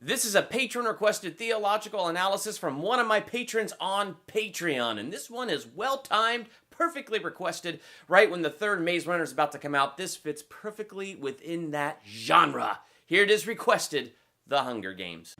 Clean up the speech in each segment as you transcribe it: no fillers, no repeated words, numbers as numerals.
This is a patron-requested theological analysis from one of my patrons on Patreon, and this one is well-timed, perfectly requested, right when the third Maze Runner is about to come out. This fits perfectly within that genre. Here it is requested, The Hunger Games.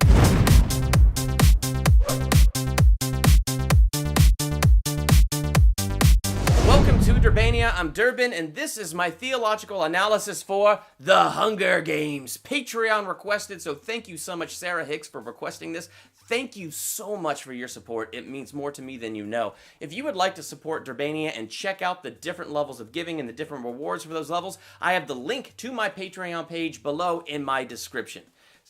Welcome to Durbania, I'm Durbin, and this is my theological analysis for The Hunger Games. Patreon requested, so thank you so much, Sarah Hicks, for requesting this. Thank you so much for your support. It means more to me than you know. If you would like to support Durbania and check out the different levels of giving and the different rewards for those levels, I have the link to my Patreon page below in my description.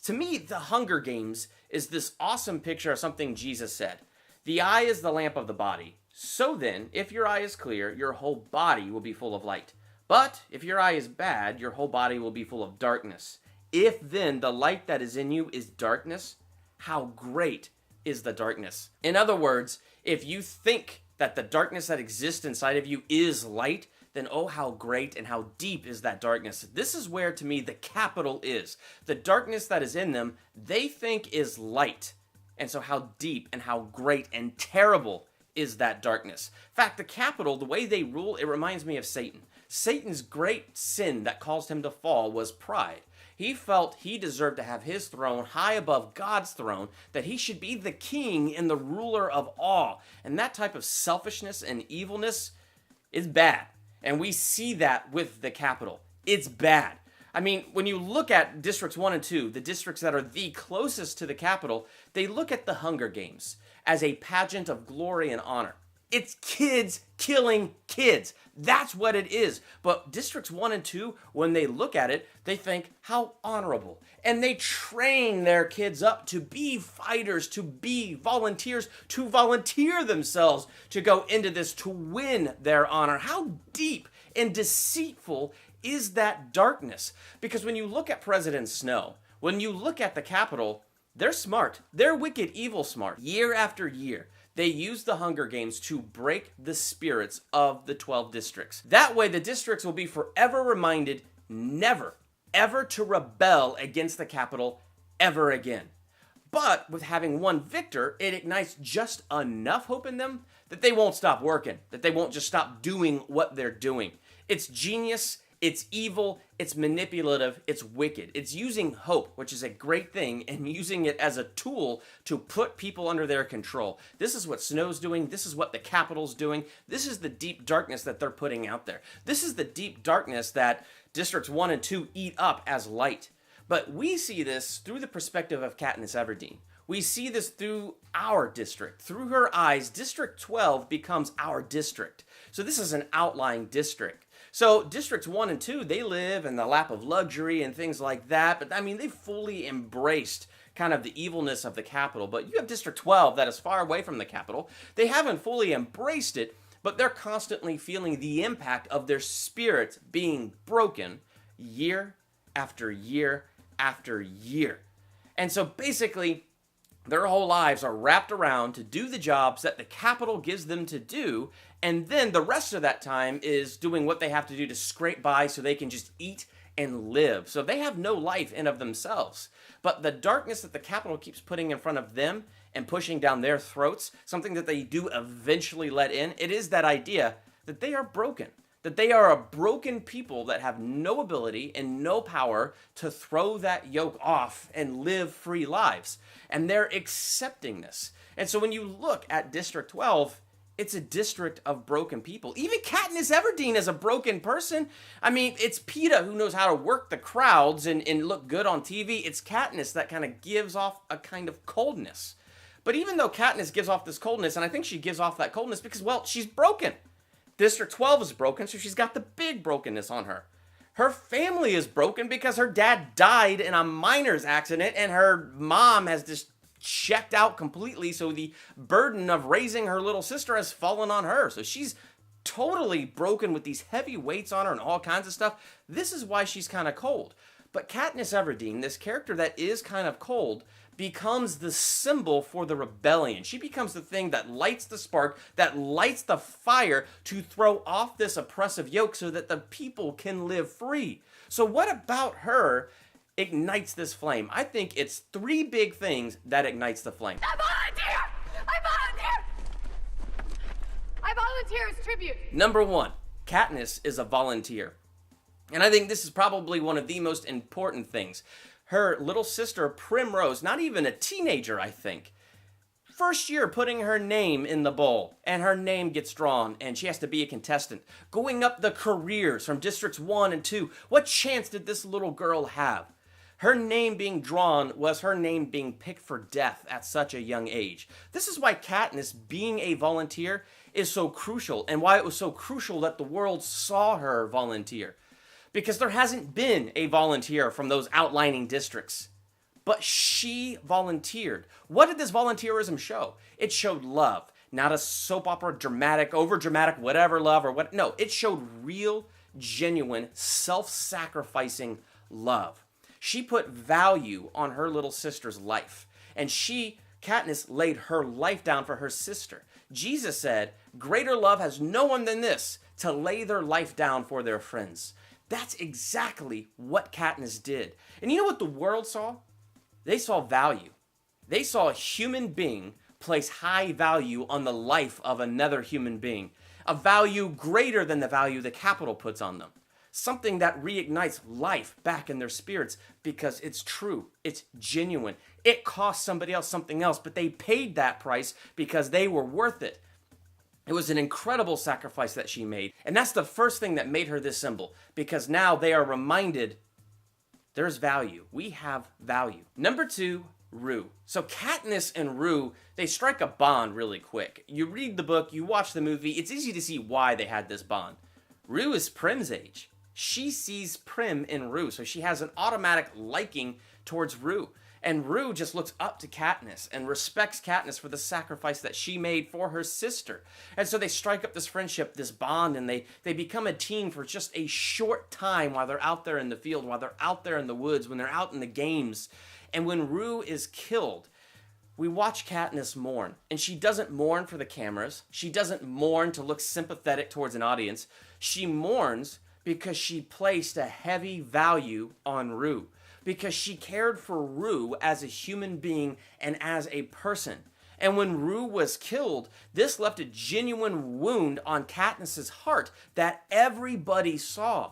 To me, The Hunger Games is this awesome picture of something Jesus said. The eye is the lamp of the body. So then, if your eye is clear, your whole body will be full of light. But if your eye is bad, your whole body will be full of darkness. If then the light that is in you is darkness, how great is the darkness? In other words, if you think that the darkness that exists inside of you is light, then oh, how great and how deep is that darkness. This is where, to me, the capital is. The darkness that is in them, they think is light. And so how deep and how great and terrible is that darkness. In fact, the capital, the way they rule, it reminds me of Satan. Satan's great sin that caused him to fall was pride. He felt he deserved to have his throne high above God's throne, that he should be the king and the ruler of all. And that type of selfishness and evilness is bad. And we see that with the capital. It's bad. I mean, when you look at Districts 1 and 2, the districts that are the closest to the capital, they look at the Hunger Games as a pageant of glory and honor. It's kids killing kids. That's what it is. But Districts 1 and 2, when they look at it, they think, how honorable. And they train their kids up to be fighters, to be volunteers, to volunteer themselves to go into this, to win their honor. How deep and deceitful is that darkness? Because when you look at President Snow, when you look at the Capitol, they're smart. They're wicked, evil smart. Year after year, they use the Hunger Games to break the spirits of the 12 districts. That way, the districts will be forever reminded never, ever to rebel against the Capitol ever again. But with having one victor, it ignites just enough hope in them that they won't stop working, that they won't just stop doing what they're doing. It's genius. It's evil, it's manipulative, it's wicked. It's using hope, which is a great thing, and using it as a tool to put people under their control. This is what Snow's doing. This is what the Capitol's doing. This is the deep darkness that they're putting out there. This is the deep darkness that Districts 1 and 2 eat up as light. But we see this through the perspective of Katniss Everdeen. We see this through our district. Through her eyes, District 12 becomes our district. So this is an outlying district. So Districts 1 and 2, they live in the lap of luxury and things like that. But I mean, they've fully embraced kind of the evilness of the Capitol. But you have District 12 that is far away from the Capitol. They haven't fully embraced it, but they're constantly feeling the impact of their spirits being broken year after year after year. And so basically, their whole lives are wrapped around to do the jobs that the Capitol gives them to do, and then the rest of that time is doing what they have to do to scrape by so they can just eat and live. So they have no life in of themselves. But the darkness that the Capitol keeps putting in front of them and pushing down their throats, something that they do eventually let in, it is that idea that they are broken. That they are a broken people that have no ability and no power to throw that yoke off and live free lives. And they're accepting this. And so when you look at District 12, it's a district of broken people. Even Katniss Everdeen is a broken person. I mean, it's Peeta who knows how to work the crowds and look good on TV. It's Katniss that kind of gives off a kind of coldness. But even though Katniss gives off this coldness, and I think she gives off that coldness because, well, she's broken. District 12 is broken, so she's got the big brokenness on her. Her family is broken because her dad died in a miner's accident and her mom has just checked out completely, so the burden of raising her little sister has fallen on her. So she's totally broken with these heavy weights on her and all kinds of stuff. This is why she's kind of cold. But Katniss Everdeen, this character that is kind of cold, becomes the symbol for the rebellion. She becomes the thing that lights the spark, that lights the fire to throw off this oppressive yoke so that the people can live free. So what about her ignites this flame? I think it's three big things that ignites the flame. I volunteer! I volunteer! I volunteer as tribute. Number one, Katniss is a volunteer. And I think this is probably one of the most important things. Her little sister, Primrose, not even a teenager, I think, first year putting her name in the bowl, and her name gets drawn, and she has to be a contestant. Going up the careers from Districts 1 and 2, what chance did this little girl have? Her name being drawn was her name being picked for death at such a young age. This is why Katniss being a volunteer is so crucial, and why it was so crucial that the world saw her volunteer. Because there hasn't been a volunteer from those outlining districts. But she volunteered. What did this volunteerism show? It showed love. Not a soap opera, dramatic, over-dramatic, whatever love or what. No, it showed real, genuine, self-sacrificing love. She put value on her little sister's life. And Katniss, laid her life down for her sister. Jesus said, "Greater love has no one than this, to lay their life down for their friends." That's exactly what Katniss did. And you know what the world saw? They saw value. They saw a human being place high value on the life of another human being. A value greater than the value the Capitol puts on them. Something that reignites life back in their spirits because it's true. It's genuine. It cost somebody else something else, but they paid that price because they were worth it. It was an incredible sacrifice that she made. And that's the first thing that made her this symbol. Because now they are reminded there's value. We have value. Number two, Rue. So Katniss and Rue, they strike a bond really quick. You read the book, you watch the movie, it's easy to see why they had this bond. Rue is Prim's age. She sees Prim in Rue, so she has an automatic liking towards Rue. And Rue just looks up to Katniss and respects Katniss for the sacrifice that she made for her sister. And so they strike up this friendship, this bond, and they become a team for just a short time while they're out there in the field, while they're out there in the woods, when they're out in the games. And when Rue is killed, we watch Katniss mourn. And she doesn't mourn for the cameras. She doesn't mourn to look sympathetic towards an audience. She mourns because she placed a heavy value on Rue. Because she cared for Rue as a human being and as a person. And when Rue was killed, this left a genuine wound on Katniss's heart that everybody saw.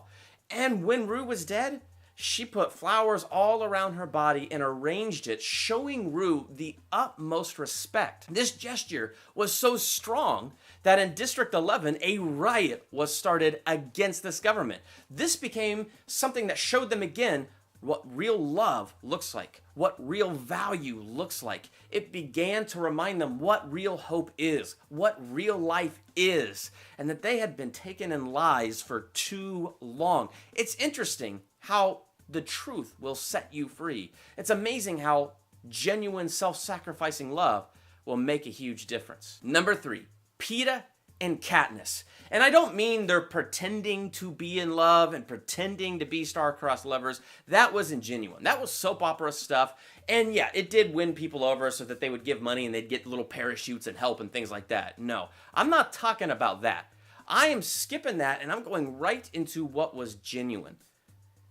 And when Rue was dead, she put flowers all around her body and arranged it, showing Rue the utmost respect. This gesture was so strong that in District 11, a riot was started against this government. This became something that showed them again what real love looks like, what real value looks like. It began to remind them what real hope is, what real life is, and that they had been taken in lies for too long. It's interesting how the truth will set you free. It's amazing how genuine self-sacrificing love will make a huge difference. Number three, Peeta and Katniss. And I don't mean they're pretending to be in love and pretending to be star-crossed lovers. That wasn't genuine. That was soap opera stuff. And yeah, it did win people over so that they would give money and they'd get little parachutes and help and things like that. No, I'm not talking about that. I am skipping that and I'm going right into what was genuine.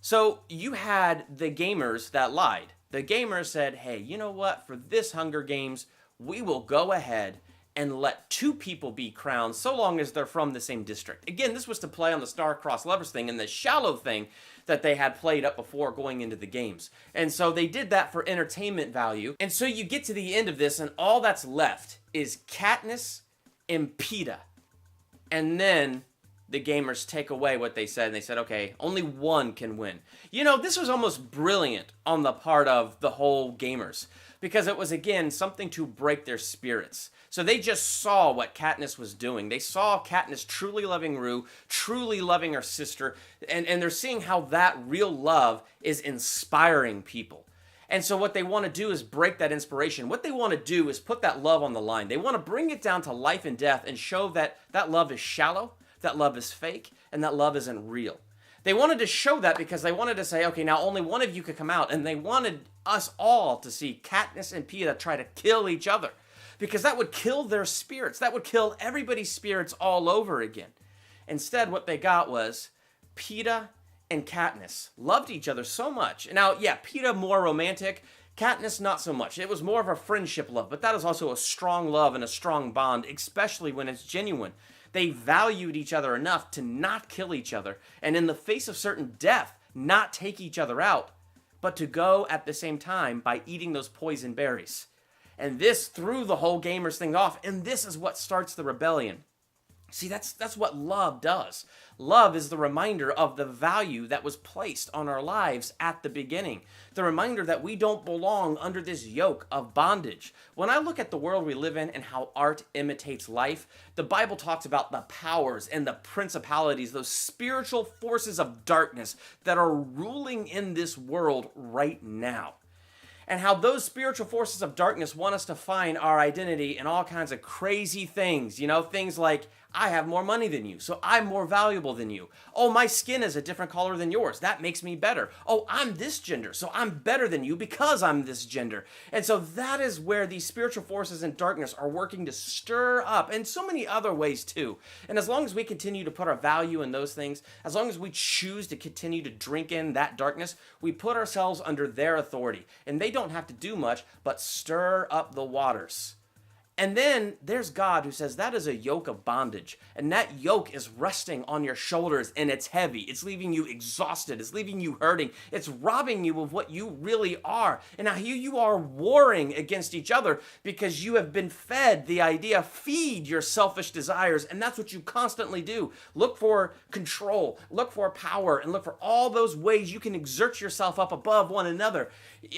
So you had the gamers that lied. The gamers said, hey, you know what? For this Hunger Games, we will go ahead and let two people be crowned so long as they're from the same district. Again, this was to play on the star-crossed lovers thing and the shallow thing that they had played up before going into the games. And so they did that for entertainment value. And so you get to the end of this and all that's left is Katniss and Peeta. And then the gamers take away what they said and they said, okay, only one can win. You know, this was almost brilliant on the part of the whole gamers because it was, again, something to break their spirits. So they just saw what Katniss was doing. They saw Katniss truly loving Rue, truly loving her sister, and they're seeing how that real love is inspiring people. And so what they want to do is break that inspiration. What they want to do is put that love on the line. They want to bring it down to life and death and show that that love is shallow, that love is fake, and that love isn't real. They wanted to show that because they wanted to say, okay, now only one of you could come out, and they wanted us all to see Katniss and Peeta try to kill each other. Because that would kill their spirits. That would kill everybody's spirits all over again. Instead, what they got was Peeta and Katniss loved each other so much. Now, yeah, Peeta more romantic, Katniss not so much. It was more of a friendship love, but that is also a strong love and a strong bond, especially when it's genuine. They valued each other enough to not kill each other, and in the face of certain death, not take each other out, but to go at the same time by eating those poison berries. And this threw the whole gamers thing off, and this is what starts the rebellion. See, that's what love does. Love is the reminder of the value that was placed on our lives at the beginning. The reminder that we don't belong under this yoke of bondage. When I look at the world we live in and how art imitates life, the Bible talks about the powers and the principalities, those spiritual forces of darkness that are ruling in this world right now. And how those spiritual forces of darkness want us to find our identity in all kinds of crazy things. You know, things like, I have more money than you, so I'm more valuable than you. Oh, my skin is a different color than yours. That makes me better. Oh, I'm this gender, so I'm better than you because I'm this gender. And so that is where these spiritual forces in darkness are working to stir up, and so many other ways too. And as long as we continue to put our value in those things, as long as we choose to continue to drink in that darkness, we put ourselves under their authority. And they don't have to do much but stir up the waters. And then there's God who says that is a yoke of bondage. And that yoke is resting on your shoulders and it's heavy. It's leaving you exhausted. It's leaving you hurting. It's robbing you of what you really are. And now here you are warring against each other because you have been fed the idea, feed your selfish desires. And that's what you constantly do. Look for control, look for power, and look for all those ways you can exert yourself up above one another.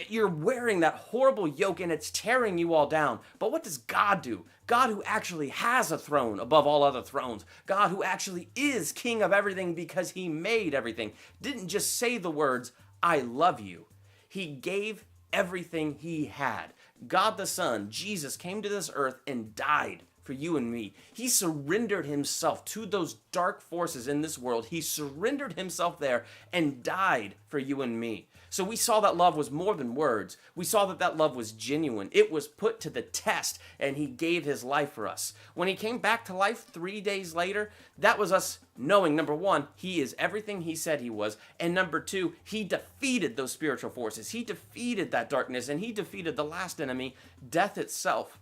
You're wearing that horrible yoke and it's tearing you all down. But what does God do? God who actually has a throne above all other thrones. God who actually is king of everything because he made everything. Didn't just say the words, I love you. He gave everything he had. God the Son, Jesus, came to this earth and died for you and me. He surrendered himself to those dark forces in this world. He surrendered himself there and died for you and me. So we saw that love was more than words. We saw that that love was genuine. It was put to the test, and he gave his life for us. When he came back to life 3 days later, that was us knowing, number one, he is everything he said he was, and number two, he defeated those spiritual forces. He defeated that darkness, and he defeated the last enemy, death itself.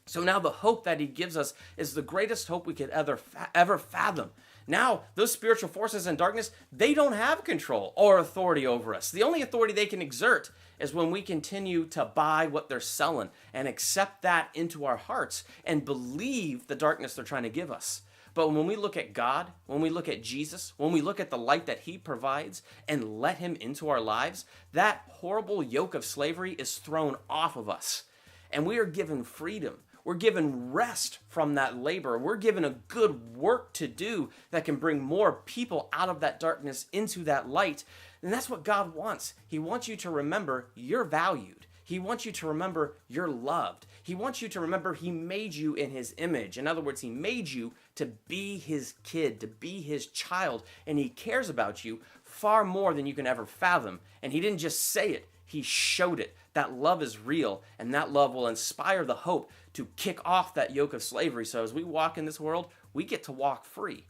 So now the hope that he gives us is the greatest hope we could ever fathom. Now, those spiritual forces in darkness, they don't have control or authority over us. The only authority they can exert is when we continue to buy what they're selling and accept that into our hearts and believe the darkness they're trying to give us. But when we look at God, when we look at Jesus, when we look at the light that he provides and let him into our lives, that horrible yoke of slavery is thrown off of us. And we are given freedom. We're given rest from that labor. We're given a good work to do that can bring more people out of that darkness into that light. And that's what God wants. He wants you to remember you're valued. He wants you to remember you're loved. He wants you to remember he made you in his image. In other words, he made you to be his kid, to be his child. And he cares about you far more than you can ever fathom. And he didn't just say it. He showed it. That love is real, and that love will inspire the hope to kick off that yoke of slavery. So as we walk in this world, we get to walk free.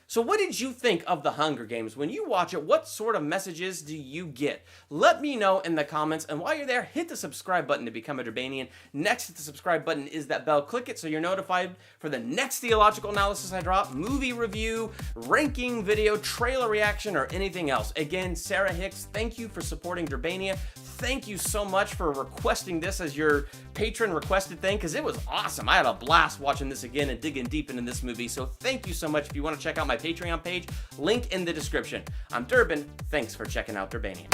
So what did you think of The Hunger Games? When you watch it, what sort of messages do you get? Let me know in the comments, and while you're there, hit the subscribe button to become a Durbanian. Next to the subscribe button is that bell. Click it so you're notified for the next theological analysis I drop, movie review, ranking video, trailer reaction, or anything else. Again, Sarah Hicks, thank you for supporting Durbania. Thank you so much for requesting this as your patron requested thing, because it was awesome. I had a blast watching this again and digging deep into this movie, so thank you so much. If you want to check out my Patreon page, link in the description. I'm Durbin. Thanks for checking out Durbania.